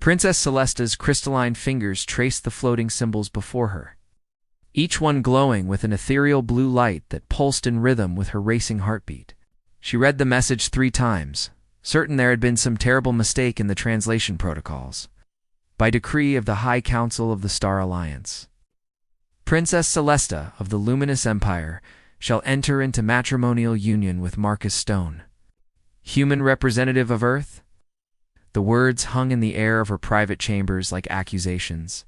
Princess Celesta's crystalline fingers traced the floating symbols before her, each one glowing with an ethereal blue light that pulsed in rhythm with her racing heartbeat. She read the message 3 times, certain there had been some terrible mistake in the translation protocols. By decree of the High Council of the Star Alliance, Princess Celesta of the Luminous Empire shall enter into matrimonial union with Marcus Stone, human representative of Earth. The words hung in the air of her private chambers like accusations.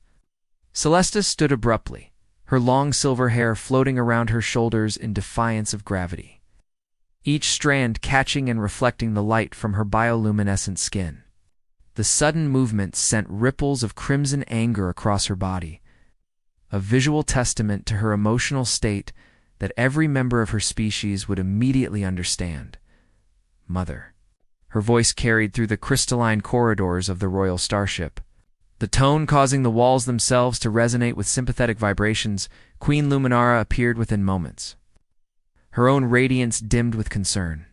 Celesta stood abruptly, her long silver hair floating around her shoulders in defiance of gravity, each strand catching and reflecting the light from her bioluminescent skin. The sudden movement sent ripples of crimson anger across her body, a visual testament to her emotional state that every member of her species would immediately understand. Mother. Her voice carried through the crystalline corridors of the royal starship, the tone causing the walls themselves to resonate with sympathetic vibrations. Queen Luminara appeared within moments, her own radiance dimmed with concern.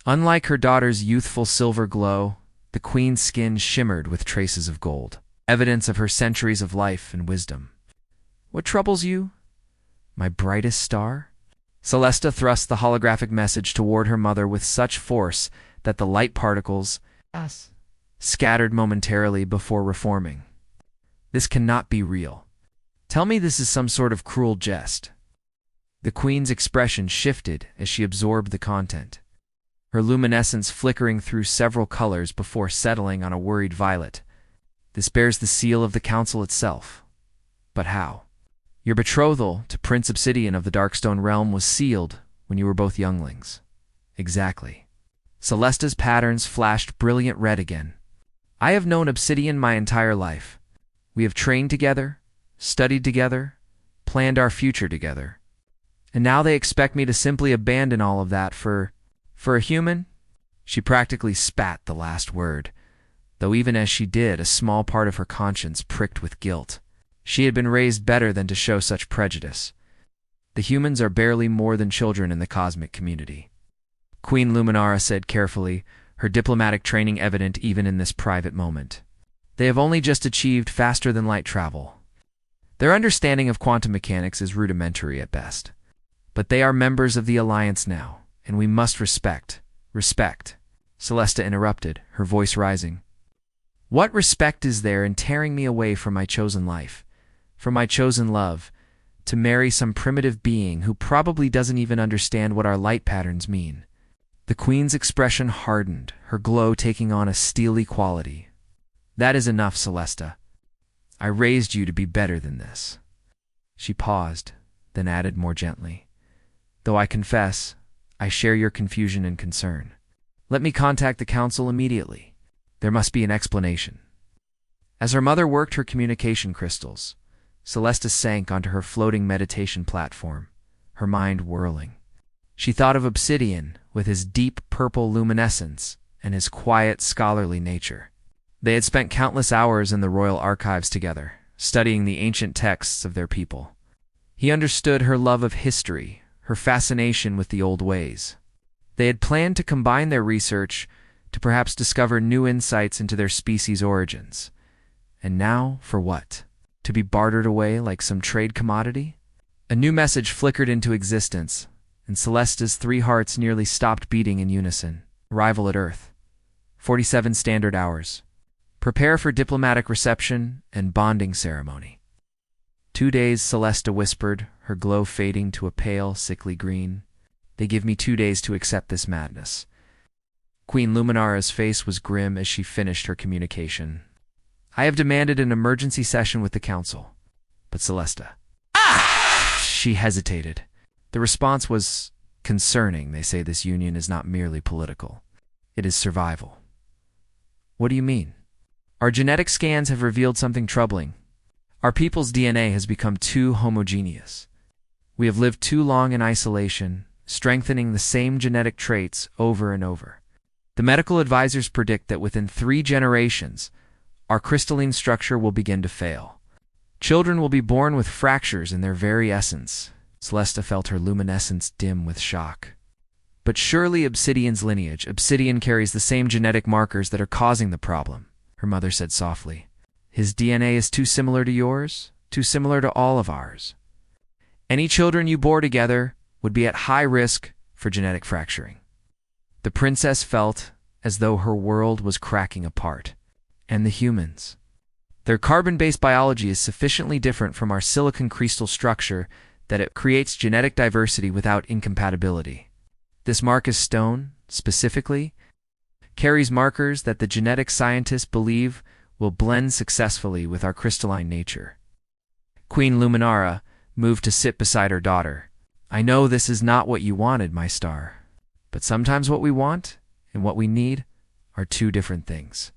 Unlike her daughter's youthful silver glow, the queen's skin shimmered with traces of gold, evidence of her centuries of life and wisdom. What troubles you, my brightest star? Celesta thrust the holographic message toward her mother with such force that the light particles scattered momentarily before reforming. This cannot be real. Tell me this is some sort of cruel jest. The queen's expression shifted as she absorbed the content, her luminescence flickering through several colors before settling on a worried violet. This bears the seal of the council itself. But how? Your betrothal to Prince Obsidian of the Darkstone Realm was sealed when you were both younglings. Exactly. Celesta's patterns flashed brilliant red again. I have known Obsidian my entire life. We have trained together, studied together, planned our future together. And now they expect me to simply abandon all of that for a human? She practically spat the last word, though even as she did, a small part of her conscience pricked with guilt. She had been raised better than to show such prejudice. The humans are barely more than children in the cosmic community, Queen Luminara said carefully, her diplomatic training evident even in this private moment. They have only just achieved faster-than-light travel. Their understanding of quantum mechanics is rudimentary at best. But they are members of the Alliance now, and we must respect. Celesta interrupted, her voice rising. What respect is there in tearing me away from my chosen life, from my chosen love, to marry some primitive being who probably doesn't even understand what our light patterns mean? The queen's expression hardened, her glow taking on a steely quality. That is enough, Celesta. I raised you to be better than this. She paused, then added more gently. Though I confess, I share your confusion and concern. Let me contact the council immediately. There must be an explanation. As her mother worked her communication crystals, Celesta sank onto her floating meditation platform, her mind whirling. She thought of Obsidian, with his deep purple luminescence and his quiet, scholarly nature. They had spent countless hours in the royal archives together, studying the ancient texts of their people. He understood her love of history, her fascination with the old ways. They had planned to combine their research to perhaps discover new insights into their species' origins. And now, for what? To be bartered away like some trade commodity? A new message flickered into existence, and Celesta's 3 hearts nearly stopped beating in unison. Arrival at Earth. 47 standard hours. Prepare for diplomatic reception and bonding ceremony. 2 days, Celesta whispered, her glow fading to a pale, sickly green. They give me 2 days to accept this madness. Queen Luminara's face was grim as she finished her communication. I have demanded an emergency session with the council. But Celesta... She hesitated. The response was concerning. They say this union is not merely political. It is survival. What do you mean? Our genetic scans have revealed something troubling. Our people's DNA has become too homogeneous. We have lived too long in isolation, strengthening the same genetic traits over and over. The medical advisors predict that within 3 generations, our crystalline structure will begin to fail. Children will be born with fractures in their very essence. Celesta felt her luminescence dim with shock. But surely Obsidian's lineage, Obsidian carries the same genetic markers that are causing the problem. her mother said softly. His DNA is too similar to yours, too similar to all of ours. Any children you bore together would be at high risk for genetic fracturing. The princess felt as though her world was cracking apart. And the humans. Their carbon-based biology is sufficiently different from our silicon crystal structure that it creates genetic diversity without incompatibility. This Marcus Stone, specifically, carries markers that the genetic scientists believe will blend successfully with our crystalline nature. Queen Luminara moved to sit beside her daughter. I know this is not what you wanted, my star, but sometimes what we want and what we need are two different things.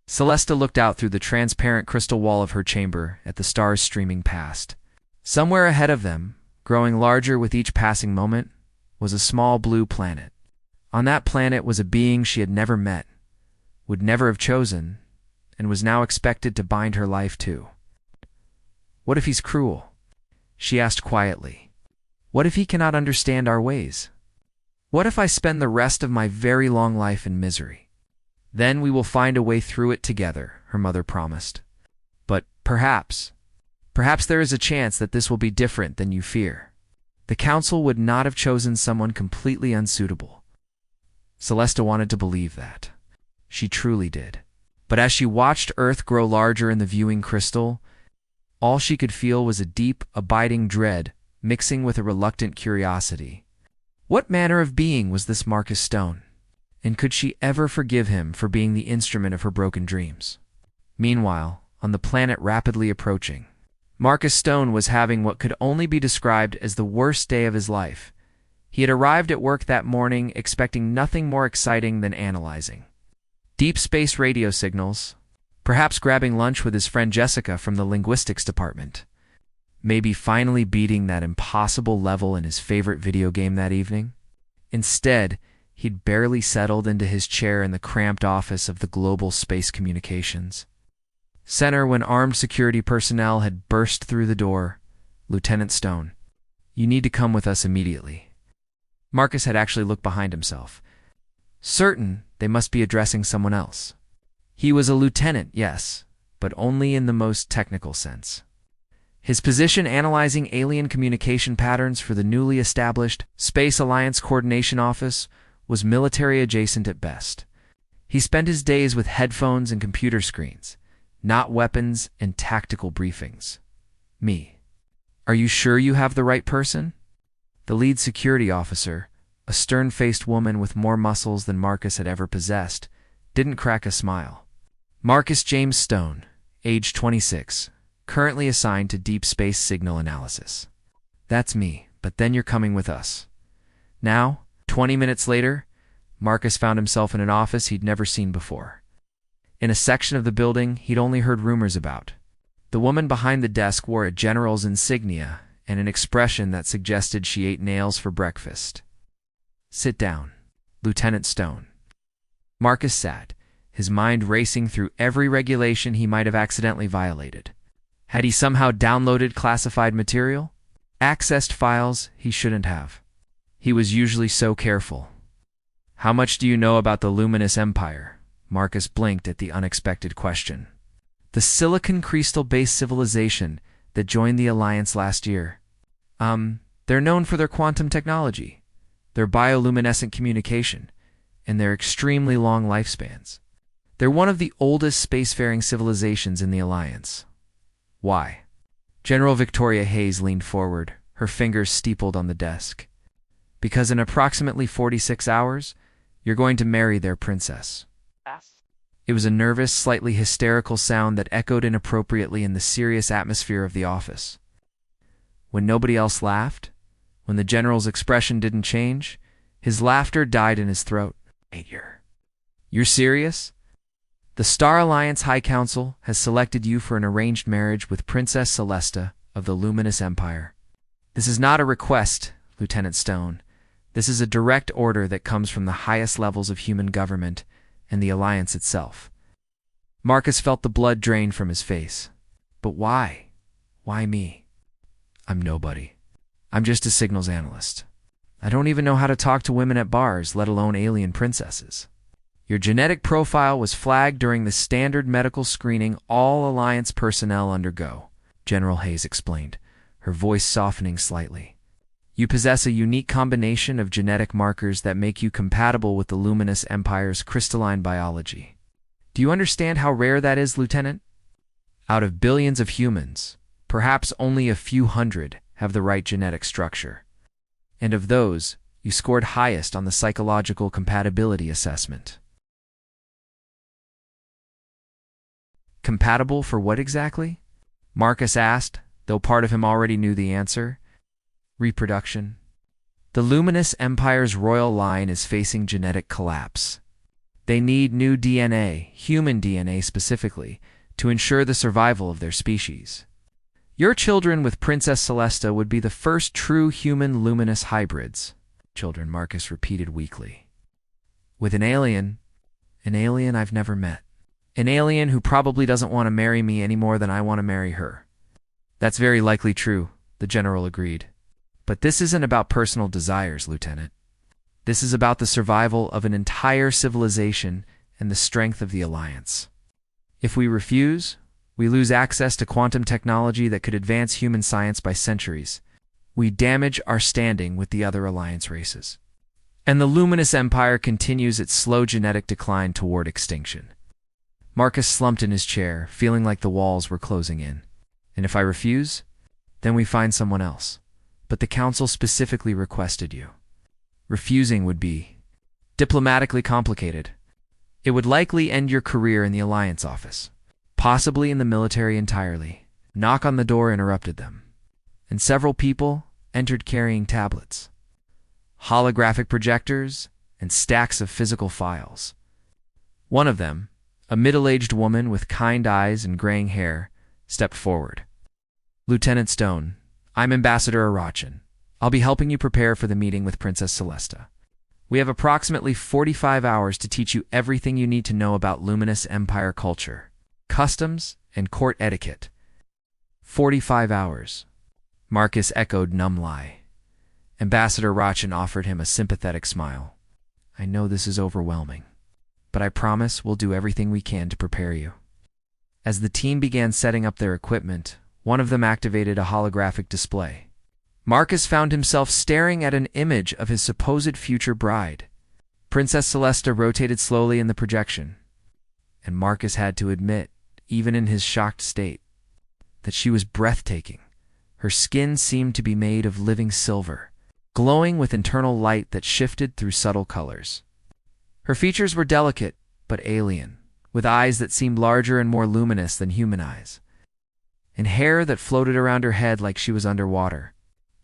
Celesta looked out through the transparent crystal wall of her chamber at the stars streaming past. Somewhere ahead of them, growing larger with each passing moment, was a small blue planet. On that planet was a being she had never met, would never have chosen, and was now expected to bind her life to. What if he's cruel? She asked quietly. What if he cannot understand our ways? What if I spend the rest of my very long life in misery? Then we will find a way through it together, her mother promised. But perhaps there is a chance that this will be different than you fear. The council would not have chosen someone completely unsuitable. Celesta wanted to believe that. She truly did. But as she watched Earth grow larger in the viewing crystal, all she could feel was a deep, abiding dread mixing with a reluctant curiosity. What manner of being was this Marcus Stone? And could she ever forgive him for being the instrument of her broken dreams? Meanwhile, on the planet rapidly approaching, Marcus Stone was having what could only be described as the worst day of his life. He had arrived at work that morning expecting nothing more exciting than analyzing deep space radio signals, perhaps grabbing lunch with his friend Jessica from the linguistics department, maybe finally beating that impossible level in his favorite video game that evening. Instead, he'd barely settled into his chair in the cramped office of the Global Space Communications Center when armed security personnel had burst through the door. Lieutenant Stone, you need to come with us immediately. Marcus had actually looked behind himself, certain they must be addressing someone else. He was a lieutenant, yes, but only in the most technical sense. His position analyzing alien communication patterns for the newly established Space Alliance Coordination Office was military adjacent at best. He spent his days with headphones and computer screens, not weapons and tactical briefings. Me. Are you sure you have the right person? The lead security officer, a stern-faced woman with more muscles than Marcus had ever possessed, didn't crack a smile. Marcus James Stone, age 26, currently assigned to deep space signal analysis. That's me, but then you're coming with us. Now, 20 minutes later, Marcus found himself in an office he'd never seen before. In a section of the building he'd only heard rumors about. The woman behind the desk wore a general's insignia and an expression that suggested she ate nails for breakfast. Sit down, Lieutenant Stone. Marcus sat, his mind racing through every regulation he might have accidentally violated. Had he somehow downloaded classified material? Accessed files he shouldn't have? He was usually so careful. How much do you know about the Luminous Empire? Marcus blinked at the unexpected question. The silicon crystal-based civilization that joined the Alliance last year. They're known for their quantum technology, their bioluminescent communication, and their extremely long lifespans. They're one of the oldest spacefaring civilizations in the Alliance. Why? General Victoria Hayes leaned forward, her fingers steepled on the desk. Because in approximately 46 hours, you're going to marry their princess. It was a nervous, slightly hysterical sound that echoed inappropriately in the serious atmosphere of the office. When nobody else laughed, when the general's expression didn't change, his laughter died in his throat. You're serious? The Star Alliance High Council has selected you for an arranged marriage with Princess Celesta of the Luminous Empire. This is not a request, Lieutenant Stone. This is a direct order that comes from the highest levels of human government and the Alliance itself. Marcus felt the blood drain from his face. But why? Why me? I'm nobody. I'm just a signals analyst. I don't even know how to talk to women at bars, let alone alien princesses. Your genetic profile was flagged during the standard medical screening all Alliance personnel undergo, General Hayes explained, her voice softening slightly. You possess a unique combination of genetic markers that make you compatible with the Luminous Empire's crystalline biology. Do you understand how rare that is, Lieutenant? Out of billions of humans, perhaps only a few hundred have the right genetic structure. And of those, you scored highest on the psychological compatibility assessment. Compatible for what exactly? Marcus asked, though part of him already knew the answer. Reproduction. The Luminous Empire's royal line is facing genetic collapse. They need new DNA, human DNA specifically, to ensure the survival of their species. Your children with Princess Celesta would be the first true human luminous hybrids, children, Marcus repeated weakly. With an alien I've never met. An alien who probably doesn't want to marry me any more than I want to marry her. That's very likely true, the general agreed. But this isn't about personal desires, Lieutenant. This is about the survival of an entire civilization and the strength of the Alliance. If we refuse, we lose access to quantum technology that could advance human science by centuries. We damage our standing with the other Alliance races. And the Luminous Empire continues its slow genetic decline toward extinction. Marcus slumped in his chair, feeling like the walls were closing in. And if I refuse, then we find someone else. But the Council specifically requested you. Refusing would be diplomatically complicated. It would likely end your career in the Alliance office, possibly in the military entirely. Knock on the door interrupted them, and several people entered carrying tablets, holographic projectors, and stacks of physical files. One of them, a middle-aged woman with kind eyes and graying hair, stepped forward. Lieutenant Stone, I'm Ambassador Arachin. I'll be helping you prepare for the meeting with Princess Celesta. We have approximately 45 hours to teach you everything you need to know about Luminous Empire culture, customs, and court etiquette. 45 hours. Marcus echoed numbly. Ambassador Arachin offered him a sympathetic smile. I know this is overwhelming, but I promise we'll do everything we can to prepare you. As the team began setting up their equipment, one of them activated a holographic display. Marcus found himself staring at an image of his supposed future bride. Princess Celesta rotated slowly in the projection, and Marcus had to admit, even in his shocked state, that she was breathtaking. Her skin seemed to be made of living silver, glowing with internal light that shifted through subtle colors. Her features were delicate, but alien, with eyes that seemed larger and more luminous than human eyes, and hair that floated around her head like she was underwater.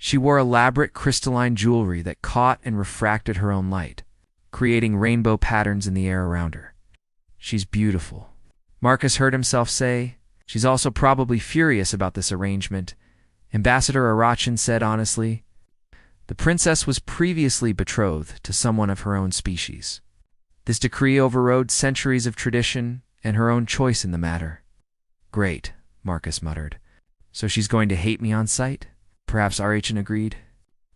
She wore elaborate crystalline jewelry that caught and refracted her own light, creating rainbow patterns in the air around her. She's beautiful, Marcus heard himself say. She's also probably furious about this arrangement, Ambassador Arachin said honestly. The princess was previously betrothed to someone of her own species. This decree overrode centuries of tradition and her own choice in the matter. Great, Marcus muttered. So she's going to hate me on sight? Perhaps Arachin agreed.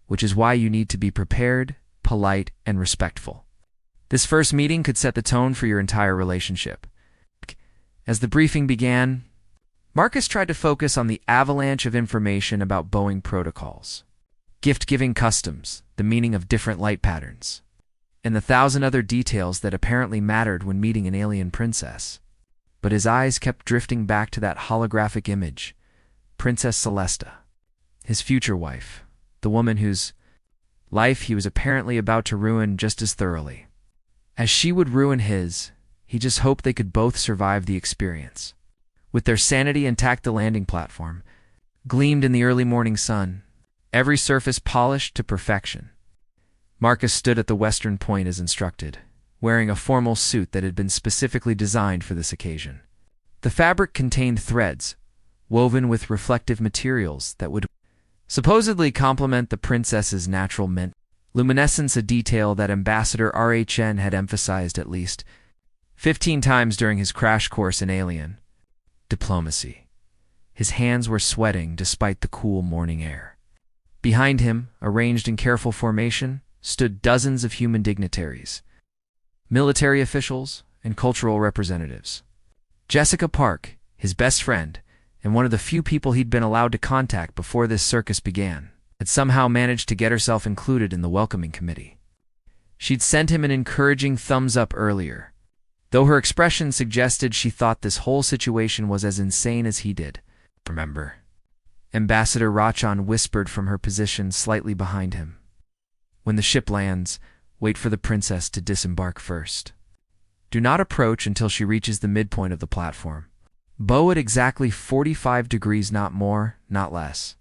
Which is why you need to be prepared, polite, and respectful. This first meeting could set the tone for your entire relationship. As the briefing began, Marcus tried to focus on the avalanche of information about Boeing protocols, gift-giving customs, the meaning of different light patterns, and the 1,000 other details that apparently mattered when meeting an alien princess. But his eyes kept drifting back to that holographic image, Princess Celesta, his future wife, the woman whose life he was apparently about to ruin just as thoroughly. As she would ruin his, he just hoped they could both survive the experience. With their sanity intact, the landing platform gleamed in the early morning sun, every surface polished to perfection. Marcus stood at the western point as instructed, wearing a formal suit that had been specifically designed for this occasion. The fabric contained threads, woven with reflective materials that would supposedly complement the princess's natural mint luminescence, a detail that Ambassador RHN had emphasized at least 15 times during his crash course in alien diplomacy. His hands were sweating despite the cool morning air. Behind him, arranged in careful formation, stood dozens of human dignitaries. military officials, and cultural representatives. Jessica Park, his best friend, and one of the few people he'd been allowed to contact before this circus began, had somehow managed to get herself included in the welcoming committee. She'd sent him an encouraging thumbs up earlier, though her expression suggested she thought this whole situation was as insane as he did. Remember, Ambassador Rachan whispered from her position slightly behind him. When the ship lands, wait for the princess to disembark first. Do not approach until she reaches the midpoint of the platform. Bow at exactly 45 degrees, not more, not less.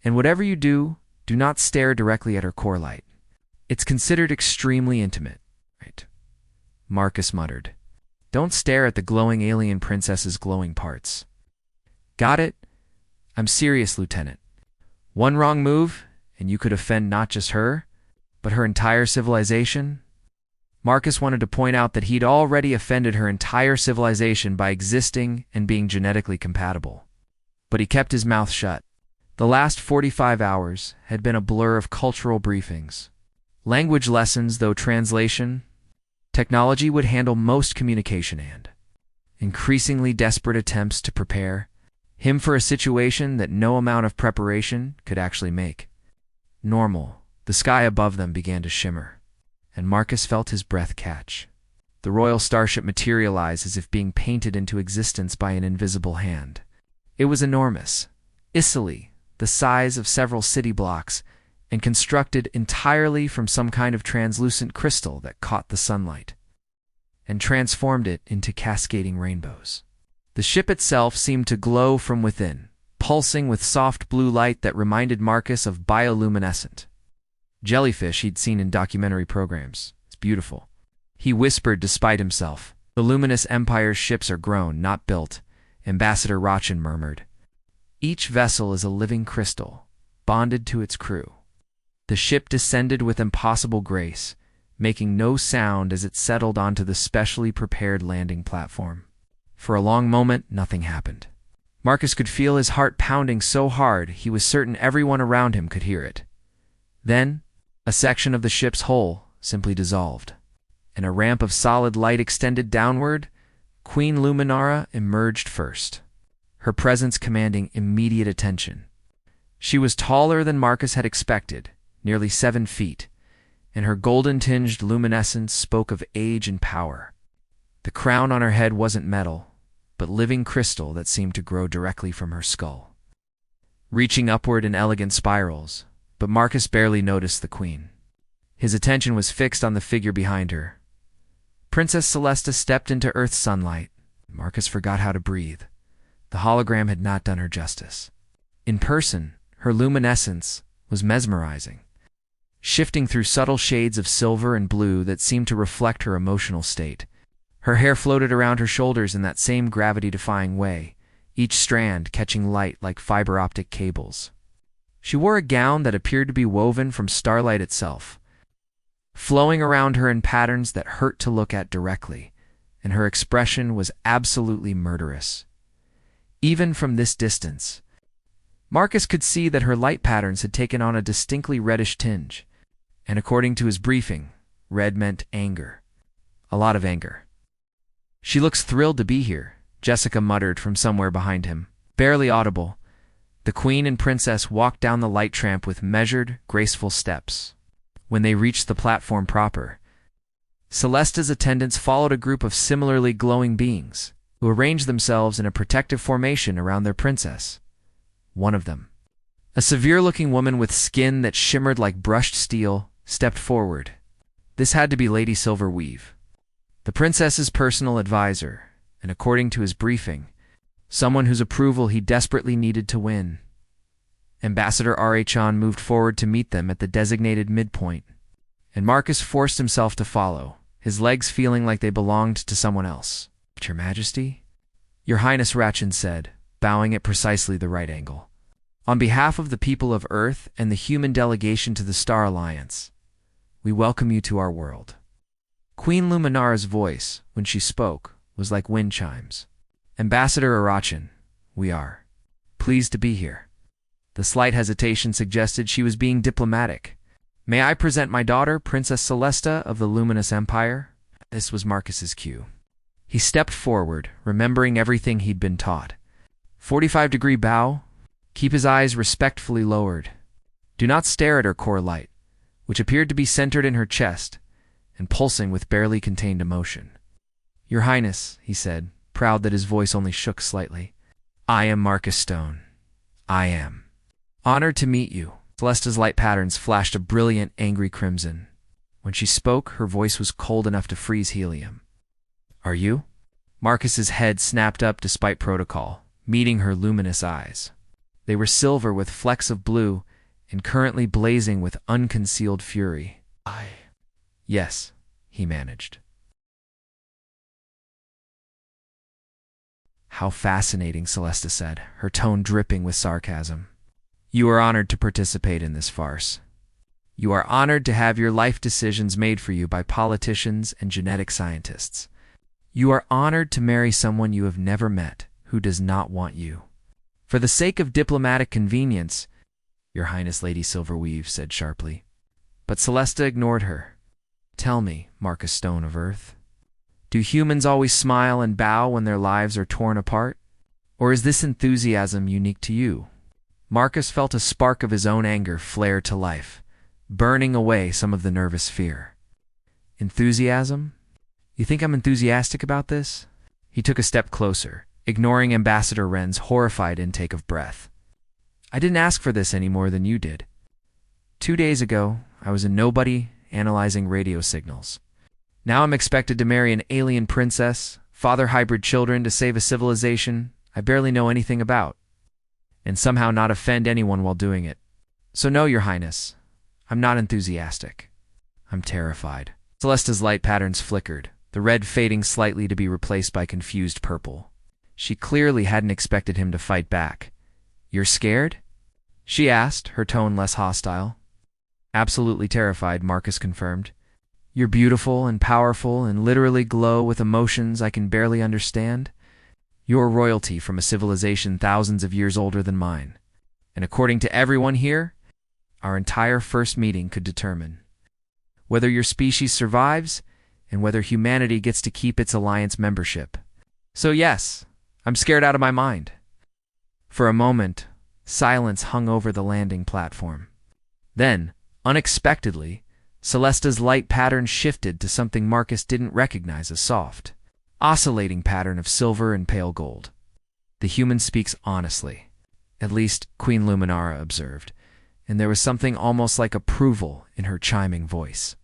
And whatever you do, do not stare directly at her core light. It's considered extremely intimate, right? Marcus muttered. Don't stare at the glowing alien princess's glowing parts. Got it? I'm serious, Lieutenant. One wrong move, and you could offend not just her, but her entire civilization. Marcus wanted to point out that he'd already offended her entire civilization by existing and being genetically compatible. But he kept his mouth shut. The last 45 hours had been a blur of cultural briefings. Language lessons, though translation. Technology would handle most communication and increasingly desperate attempts to prepare him for a situation that no amount of preparation could actually make normal. The sky above them began to shimmer, and Marcus felt his breath catch. The royal starship materialized as if being painted into existence by an invisible hand. It was enormous, easily the size of several city blocks, and constructed entirely from some kind of translucent crystal that caught the sunlight and transformed it into cascading rainbows. The ship itself seemed to glow from within, pulsing with soft blue light that reminded Marcus of bioluminescent jellyfish he'd seen in documentary programs. It's beautiful. He whispered despite himself. The luminous Empire's ships are grown, not built, Ambassador Rachan murmured. Each vessel is a living crystal, bonded to its crew. The ship descended with impossible grace, making no sound as it settled onto the specially prepared landing platform. For a long moment, nothing happened. Marcus could feel his heart pounding so hard he was certain everyone around him could hear it. Then, a section of the ship's hull simply dissolved, and a ramp of solid light extended downward. Queen Luminara emerged first, her presence commanding immediate attention. She was taller than Marcus had expected, nearly 7 feet, and her golden-tinged luminescence spoke of age and power. The crown on her head wasn't metal, but living crystal that seemed to grow directly from her skull, reaching upward in elegant spirals. But Marcus barely noticed the queen. His attention was fixed on the figure behind her. Princess Celesta stepped into Earth's sunlight. Marcus forgot how to breathe. The hologram had not done her justice. In person, her luminescence was mesmerizing, shifting through subtle shades of silver and blue that seemed to reflect her emotional state. Her hair floated around her shoulders in that same gravity-defying way, each strand catching light like fiber-optic cables. She wore a gown that appeared to be woven from starlight itself, flowing around her in patterns that hurt to look at directly, and her expression was absolutely murderous. Even from this distance, Marcus could see that her light patterns had taken on a distinctly reddish tinge, and according to his briefing, red meant anger. A lot of anger. She looks thrilled to be here, Jessica muttered from somewhere behind him, barely audible. The queen and princess walked down the light tramp with measured, graceful steps. When they reached the platform proper, Celesta's attendants followed a group of similarly glowing beings, who arranged themselves in a protective formation around their princess. One of them, a severe-looking woman with skin that shimmered like brushed steel, stepped forward. This had to be Lady Silverweave, the princess's personal advisor, and according to his briefing, someone whose approval he desperately needed to win. Ambassador Rachan moved forward to meet them at the designated midpoint, and Marcus forced himself to follow, his legs feeling like they belonged to someone else. Your Majesty? Your Highness, Rachan said, bowing at precisely the right angle. On behalf of the people of Earth and the human delegation to the Star Alliance, we welcome you to our world. Queen Luminara's voice, when she spoke, was like wind chimes. Ambassador Rachan, we are pleased to be here. The slight hesitation suggested she was being diplomatic. May I present my daughter, Princess Celesta of the Luminous Empire? This was Marcus's cue. He stepped forward, remembering everything he'd been taught. 45-degree bow. Keep his eyes respectfully lowered. Do not stare at her core light, which appeared to be centered in her chest and pulsing with barely contained emotion. Your Highness, he said, proud that his voice only shook slightly. I am Marcus Stone. I am. Honored to meet you. Celesta's light patterns flashed a brilliant, angry crimson. When she spoke, her voice was cold enough to freeze helium. Are you? Marcus's head snapped up despite protocol, meeting her luminous eyes. They were silver with flecks of blue and currently blazing with unconcealed fury. Yes, he managed. How fascinating, Celesta said, her tone dripping with sarcasm. You are honored to participate in this farce. You are honored to have your life decisions made for you by politicians and genetic scientists. You are honored to marry someone you have never met who does not want you. For the sake of diplomatic convenience, Your Highness Lady Silverweave said sharply. But Celesta ignored her. Tell me, Marcus Stone of Earth, do humans always smile and bow when their lives are torn apart? Or is this enthusiasm unique to you? Marcus felt a spark of his own anger flare to life, burning away some of the nervous fear. Enthusiasm? You think I'm enthusiastic about this? He took a step closer, ignoring Ambassador Wren's horrified intake of breath. I didn't ask for this any more than you did. 2 days ago, I was a nobody analyzing radio signals. Now I'm expected to marry an alien princess, father hybrid children to save a civilization I barely know anything about, and somehow not offend anyone while doing it. So no, Your Highness, I'm not enthusiastic. I'm terrified. Celesta's light patterns flickered, the red fading slightly to be replaced by confused purple. She clearly hadn't expected him to fight back. You're scared? She asked, her tone less hostile. Absolutely terrified, Marcus confirmed. You're beautiful and powerful and literally glow with emotions I can barely understand. You're royalty from a civilization thousands of years older than mine. And according to everyone here, our entire first meeting could determine whether your species survives and whether humanity gets to keep its alliance membership. So yes, I'm scared out of my mind. For a moment, silence hung over the landing platform. Then, unexpectedly, Celesta's light pattern shifted to something Marcus didn't recognize as soft, oscillating pattern of silver and pale gold. The human speaks honestly, at least Queen Luminara observed, and there was something almost like approval in her chiming voice.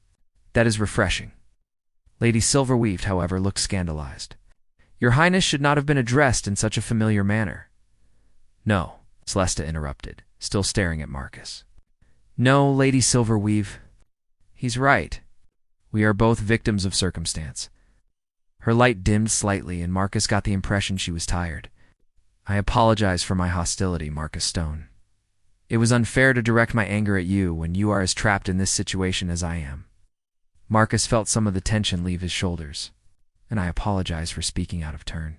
That is refreshing. Lady Silverweave, however, looked scandalized. Your Highness should not have been addressed in such a familiar manner. No, Celesta interrupted, still staring at Marcus. No, Lady Silverweave. He's right. We are both victims of circumstance. Her light dimmed slightly, and Marcus got the impression she was tired. I apologize for my hostility, Marcus Stone. It was unfair to direct my anger at you when you are as trapped in this situation as I am. Marcus felt some of the tension leave his shoulders, and I apologize for speaking out of turn.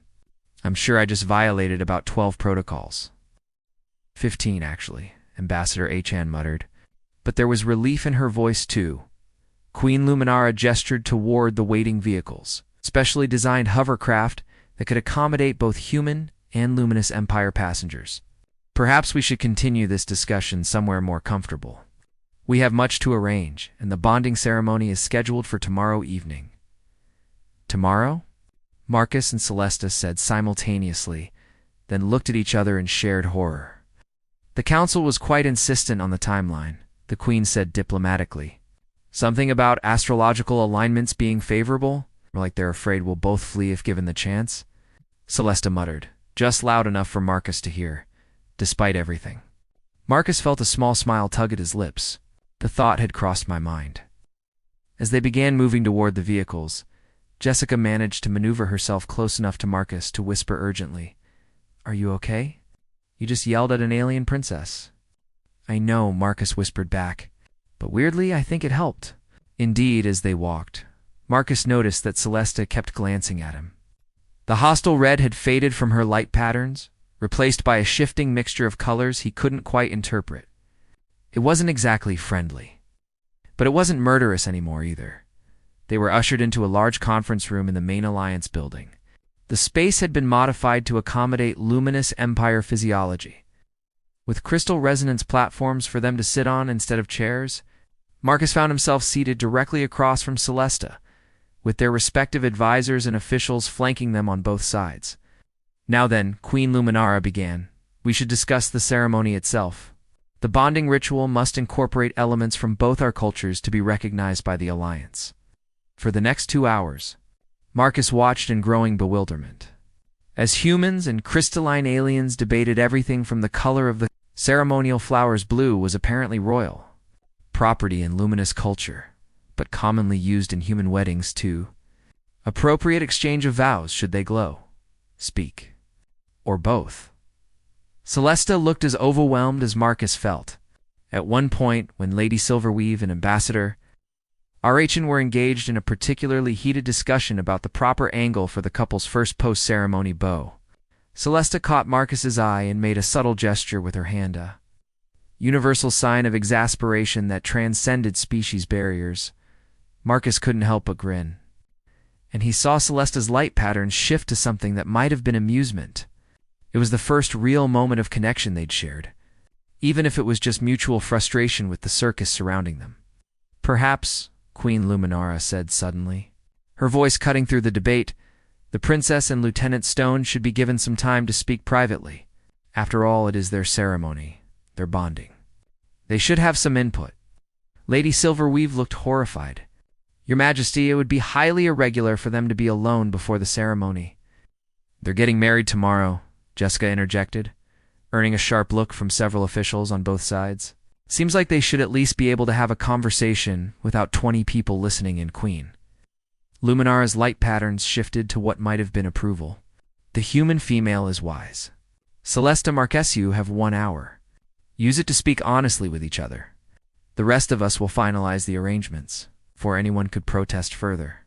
I'm sure I just violated about 12 protocols. 15, actually, Ambassador Achan muttered. But there was relief in her voice, too. Queen Luminara gestured toward the waiting vehicles, specially designed hovercraft that could accommodate both human and Luminous Empire passengers. Perhaps we should continue this discussion somewhere more comfortable. We have much to arrange, and the bonding ceremony is scheduled for tomorrow evening. Tomorrow? Marcus and Celesta said simultaneously, then looked at each other in shared horror. The council was quite insistent on the timeline, the Queen said diplomatically. Something about astrological alignments being favorable, or like they're afraid we'll both flee if given the chance? Celesta muttered, just loud enough for Marcus to hear, despite everything. Marcus felt a small smile tug at his lips. The thought had crossed my mind. As they began moving toward the vehicles, Jessica managed to maneuver herself close enough to Marcus to whisper urgently, Are you okay? You just yelled at an alien princess. I know, Marcus whispered back, but weirdly I think it helped. Indeed, as they walked, Marcus noticed that Celesta kept glancing at him. The hostile red had faded from her light patterns, replaced by a shifting mixture of colors he couldn't quite interpret. It wasn't exactly friendly, but it wasn't murderous anymore either. They were ushered into a large conference room in the main Alliance building. The space had been modified to accommodate luminous empire physiology. With crystal resonance platforms for them to sit on instead of chairs, Marcus found himself seated directly across from Celesta, with their respective advisors and officials flanking them on both sides. Now then, Queen Luminara began. We should discuss the ceremony itself. The bonding ritual must incorporate elements from both our cultures to be recognized by the Alliance. For the next 2 hours, Marcus watched in growing bewilderment, as humans and crystalline aliens debated everything from the color of the ceremonial flowers. Blue was apparently royal property in luminous culture, but commonly used in human weddings too. Appropriate exchange of vows should they glow, speak, or both. Celesta looked as overwhelmed as Marcus felt. At one point, when Lady Silverweave and Ambassador RHN were engaged in a particularly heated discussion about the proper angle for the couple's first post-ceremony bow, Celesta caught Marcus's eye and made a subtle gesture with her hand, a universal sign of exasperation that transcended species barriers. Marcus couldn't help but grin, and he saw Celesta's light patterns shift to something that might have been amusement. It was the first real moment of connection they'd shared, even if it was just mutual frustration with the circus surrounding them. Perhaps, Queen Luminara said suddenly, her voice cutting through the debate, the princess and Lieutenant Stone should be given some time to speak privately. After all, it is their ceremony, their bonding. They should have some input. Lady Silverweave looked horrified. Your Majesty, it would be highly irregular for them to be alone before the ceremony. They're getting married tomorrow, Jessica interjected, earning a sharp look from several officials on both sides. Seems like they should at least be able to have a conversation without 20 people listening in, Queen. Luminara's light patterns shifted to what might have been approval. The human female is wise. Celesta Marquez, you have 1 hour. Use it to speak honestly with each other. The rest of us will finalize the arrangements, before anyone could protest further.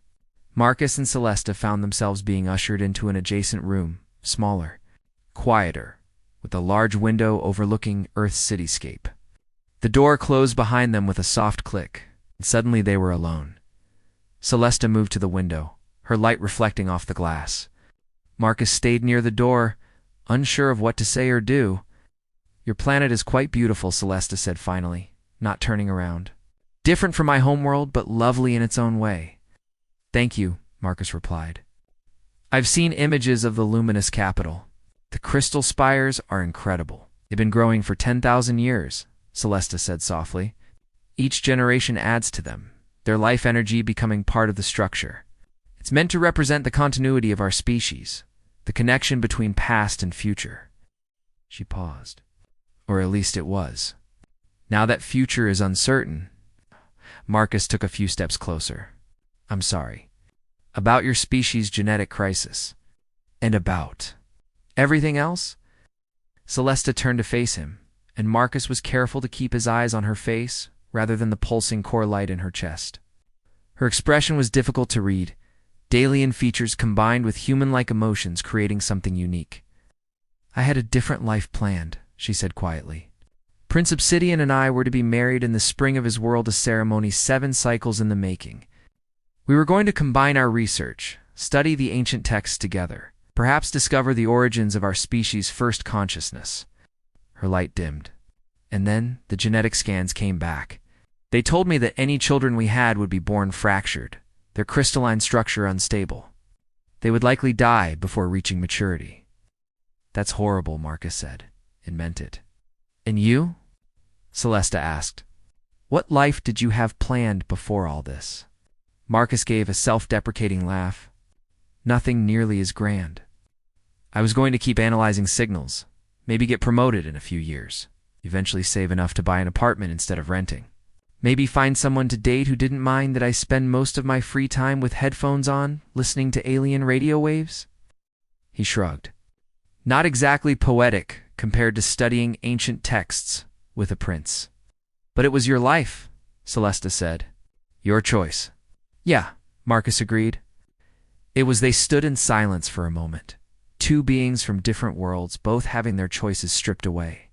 Marcus and Celesta found themselves being ushered into an adjacent room, smaller, quieter, with a large window overlooking Earth's cityscape. The door closed behind them with a soft click, and suddenly they were alone. Celesta moved to the window, her light reflecting off the glass. Marcus stayed near the door, unsure of what to say or do. Your planet is quite beautiful, Celesta said finally, not turning around. Different from my homeworld, but lovely in its own way. Thank you, Marcus replied. I've seen images of the luminous capital. The crystal spires are incredible. They've been growing for 10,000 years, Celesta said softly. Each generation adds to them, their life energy becoming part of the structure. It's meant to represent the continuity of our species, the connection between past and future. She paused. Or at least it was. Now that future is uncertain, Marcus took a few steps closer. I'm sorry. About your species' genetic crisis. And about everything else? Celesta turned to face him, and Marcus was careful to keep his eyes on her face rather than the pulsing core light in her chest. Her expression was difficult to read, Dalian features combined with human-like emotions creating something unique. I had a different life planned, she said quietly. Prince Obsidian and I were to be married in the spring of his world, a ceremony 7 cycles in the making. We were going to combine our research, study the ancient texts together, perhaps discover the origins of our species' first consciousness. Her light dimmed. And then the genetic scans came back. They told me that any children we had would be born fractured, their crystalline structure unstable. They would likely die before reaching maturity. That's horrible, Marcus said, and meant it. And you? Celesta asked. What life did you have planned before all this? Marcus gave a self-deprecating laugh. Nothing nearly as grand. I was going to keep analyzing signals, maybe get promoted in a few years, eventually save enough to buy an apartment instead of renting. Maybe find someone to date who didn't mind that I spend most of my free time with headphones on, listening to alien radio waves? He shrugged. Not exactly poetic compared to studying ancient texts with a prince. But it was your life, Celesta said. Your choice. Yeah, Marcus agreed. It was they stood in silence for a moment, 2 beings from different worlds, both having their choices stripped away.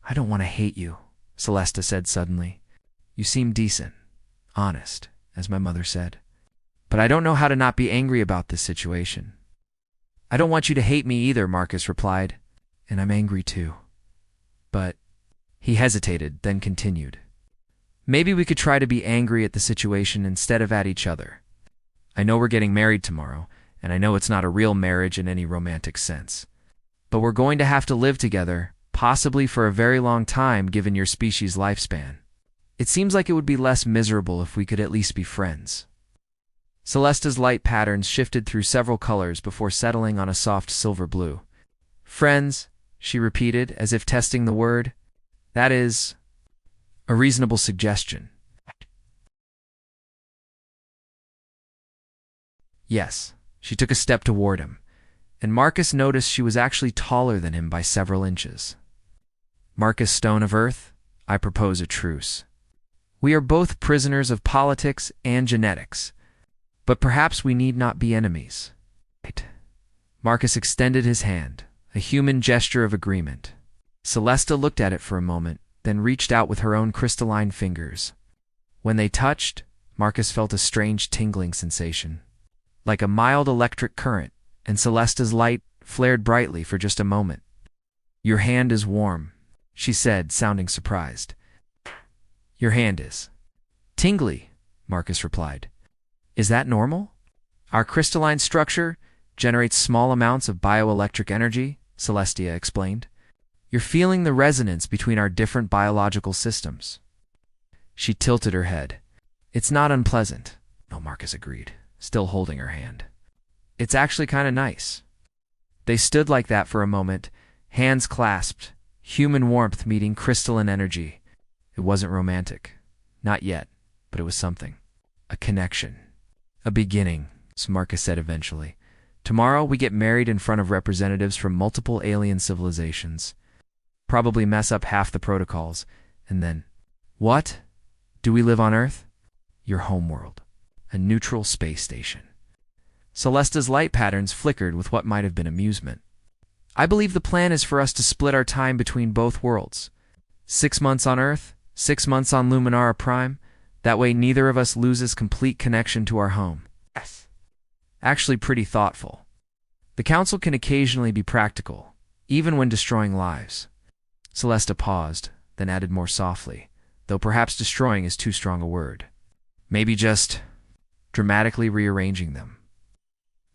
I don't want to hate you, Celesta said suddenly. You seem decent, honest, as my mother said. but I don't know how to not be angry about this situation. I don't want you to hate me either, Marcus replied, and I'm angry too. But he hesitated, then continued. Maybe we could try to be angry at the situation instead of at each other. I know we're getting married tomorrow, and I know it's not a real marriage in any romantic sense. But we're going to have to live together, possibly for a very long time given your species' lifespan. It seems like it would be less miserable if we could at least be friends. Celesta's light patterns shifted through several colors before settling on a soft silver blue. Friends, she repeated, as if testing the word. That is a reasonable suggestion. Yes, she took a step toward him, and Marcus noticed she was actually taller than him by several inches. Marcus Stone of Earth, I propose a truce. We are both prisoners of politics and genetics, but perhaps we need not be enemies. Marcus extended his hand, a human gesture of agreement. Celesta looked at it for a moment, then reached out with her own crystalline fingers. When they touched, Marcus felt a strange tingling sensation, like a mild electric current, and Celesta's light flared brightly for just a moment. Your hand is warm, she said, sounding surprised. Your hand is tingly, Marcus replied. Is that normal? Our crystalline structure generates small amounts of bioelectric energy, Celestia explained. You're feeling the resonance between our different biological systems. She tilted her head. It's not unpleasant. No, Marcus agreed, still holding her hand. It's actually kind of nice. They stood like that for a moment, hands clasped, human warmth meeting crystalline energy. It wasn't romantic. Not yet, but it was something. A connection. A beginning, Marcus said eventually. Tomorrow we get married in front of representatives from multiple alien civilizations. Probably mess up half the protocols, and then, what? Do we live on Earth? Your homeworld. A neutral space station. Celesta's light patterns flickered with what might have been amusement. I believe the plan is for us to split our time between both worlds. 6 months on Earth, 6 months on Luminara Prime. That way neither of us loses complete connection to our home. Yes. Actually pretty thoughtful. The Council can occasionally be practical, even when destroying lives. Celesta paused, then added more softly, though perhaps destroying is too strong a word. Maybe just dramatically rearranging them.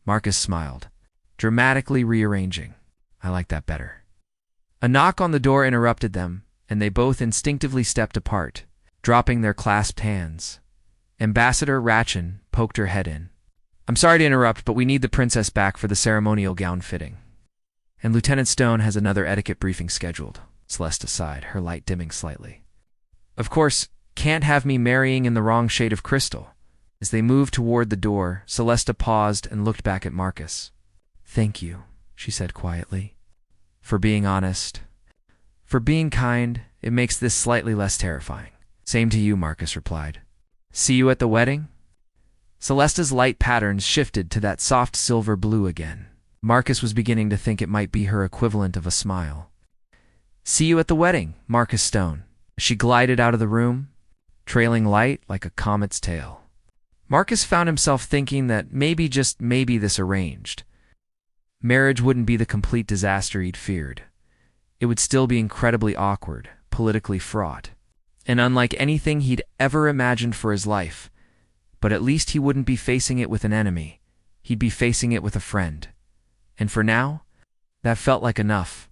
Marcus smiled. Dramatically rearranging. I like that better. A knock on the door interrupted them, and they both instinctively stepped apart, dropping their clasped hands. Ambassador Ratchin poked her head in. I'm sorry to interrupt, but we need the princess back for the ceremonial gown fitting. And Lieutenant Stone has another etiquette briefing scheduled. Celesta sighed, her light dimming slightly. Of course, can't have me marrying in the wrong shade of crystal. As they moved toward the door, Celesta paused and looked back at Marcus. Thank you, she said quietly. For being honest. For being kind, it makes this slightly less terrifying. Same to you, Marcus replied. See you at the wedding? Celesta's light patterns shifted to that soft silver blue again. Marcus was beginning to think it might be her equivalent of a smile. See you at the wedding, Marcus Stone. She glided out of the room, trailing light like a comet's tail. Marcus found himself thinking that maybe, just maybe, this arranged marriage wouldn't be the complete disaster he'd feared. It would still be incredibly awkward, politically fraught, and unlike anything he'd ever imagined for his life. But at least he wouldn't be facing it with an enemy. He'd be facing it with a friend. And for now, that felt like enough.